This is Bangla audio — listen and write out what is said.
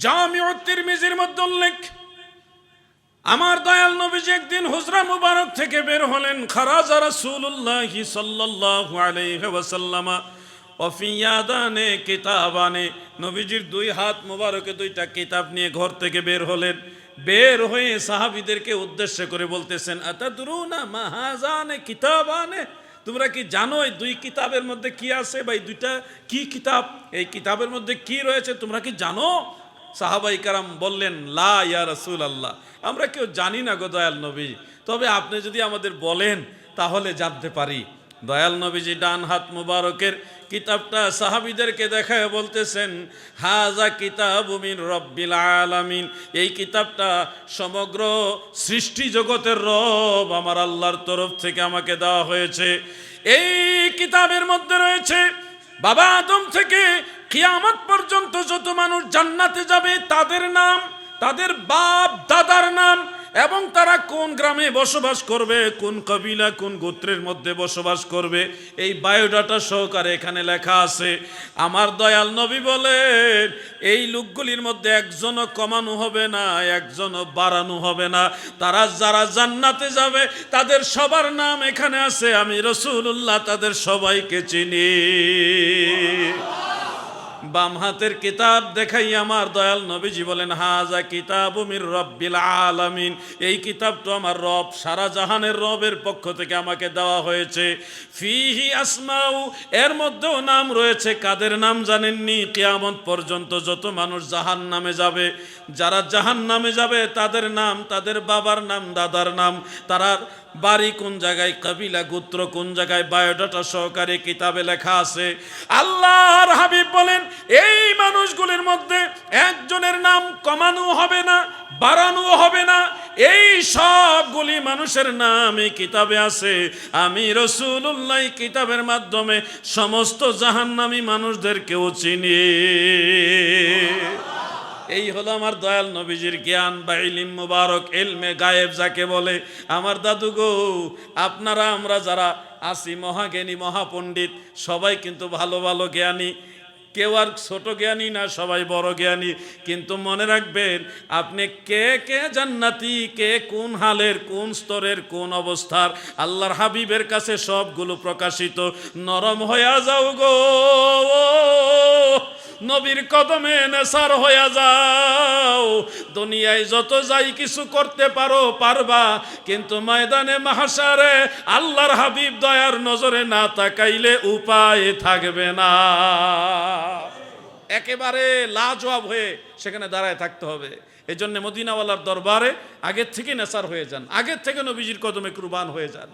জামিউ তিরমিজির মধ্যে উল্লেখ, আমার দয়াল নবীজি একদিন হুজরা মুবারক থেকে বের হলেন। খারাজা রাসূলুল্লাহ সাল্লাল্লাহু আলাইহি ওয়াসাল্লাম ওয়া ফি ইয়াদানে কিতাবানে, নবীজির দুই হাত মুবারকে দুইটা কিতাব নিয়ে ঘর থেকে বের হলেন। বের হয়ে সাহাবীদেরকে উদ্দেশ্য করে বলতেছেন, আতাদরুনা মা হাযানে কিতাবানে, তোমরা কি জানো এই দুই কিতাবের মধ্যে কি আছে? ভাই দুইটা কি কিতাব, এই কিতাবের মধ্যে কি রয়েছে তোমরা কি জানো? সাহাবাই কারাম বললেন, লা ইয়া রাসূলুল্লাহ, আমরা কেউ জানি না গো দয়াল নবী, তবে আপনি যদি আমাদের বলেন তাহলে জানতে পারি। দয়াল নবীজি ডান হাত মুবারকের কিতাবটা সাহাবীদেরকে দেখায় বলতেছেন, হাজা কিতাবু মিন রব্বিল আলামিন, এই কিতাবটা সমগ্র সৃষ্টি জগতের রব আমার আল্লাহর তরফ থেকে আমাকে দেওয়া হয়েছে। এই কিতাবের মধ্যে রয়েছে বাবা আদম থেকে কিয়ামত পর্যন্ত যত মানুষ জান্নাতে যাবে তাদের নাম, তাদের বাপ দাদার নাম, এবং তারা কোন গ্রামে বসবাস করবে, কোন কবিলা কোন গোত্রের মধ্যে বসবাস করবে, এই বায়োডাটা সহকারে এখানে লেখা আছে। আমার দয়াল নবী বলেন, এই লোকগুলির মধ্যে একজনও কমানো হবে না, একজনও বাড়ানো হবে না। তারা যারা জান্নাতে যাবে তাদের সবার নাম এখানে আছে, আমি রাসূলুল্লাহ তাদের সবাইকে চিনি। বাম হাতের কিতাব দেখাই আমার দয়াল নবীজি বলেন, হাজা কিতাবু মির রব্বিল আলামিন, এই কিতাবটা আমার রব, সারা জাহানের রবের পক্ষ থেকে আমাকে দেওয়া হয়েছে। ফিহি আসমাউ, এর মধ্যেও নাম রয়েছে। কাদের নাম জানেননি? কিয়ামত পর্যন্ত যত মানুষ জাহান্নামে যাবে, যারা জাহান্নামে যাবে তাদের নাম, তাদের বাবার নাম, দাদার নাম, তারা বাড়ি কোন জায়গায়, কবিলা গোত্র কোন জায়গায়, বায়োডাটা সহকারে কিতাবে লেখা আছে। আল্লাহর হাবিব বলেন, এই মানুষগুলির মধ্যে একজনের নাম কমানো হবে না, বাড়ানো হবে না। এই সবগুলি মানুষের নাম এই কিতাবে আছে। আমি রাসূলুল্লাহ কিতাবের মাধ্যমে সমস্ত জাহান্নামী মানুষদেরকেও চিনি। এই হলো আমার দয়াল নবীজির জ্ঞান বা ইলম মুবারক, ইলমে গায়েব যাকে বলে। আমার দাদু গো, আপনারা আমরা যারা আছি মহাজ্ঞানী মহাপণ্ডিত, সবাই কিন্তু ভালো ভালো জ্ঞানী, কেউ আর ছোট জ্ঞানী না, সবাই বড় জ্ঞানী। কিন্তু মনে রাখবেন, আপনি কে কে জান্নাতি, কে কোন হালের, কোন স্তরের, কোন অবস্থার, আল্লাহর হাবিবের কাছে সবগুলো প্রকাশিত। নরম হইয়া যাও গো, নবীর কদমে নেসার হইয়া যাও। দুনিয়ায় যত যাই কিছু করতে পারো পারবা, কিন্তু ময়দানে মাহশারে আল্লাহর হাবিব দয়ার নজরে না তাকাইলে উপায় থাকবে না। একেবারে লাজবাব হয়ে সেখানে দাঁড়ায় থাকতে হবে। এই জন্য মদিনাওয়ালার দরবারে আগের থেকে নেসার হয়ে যান, আগের থেকে নবীজির কদমে কুরবান হয়ে যান।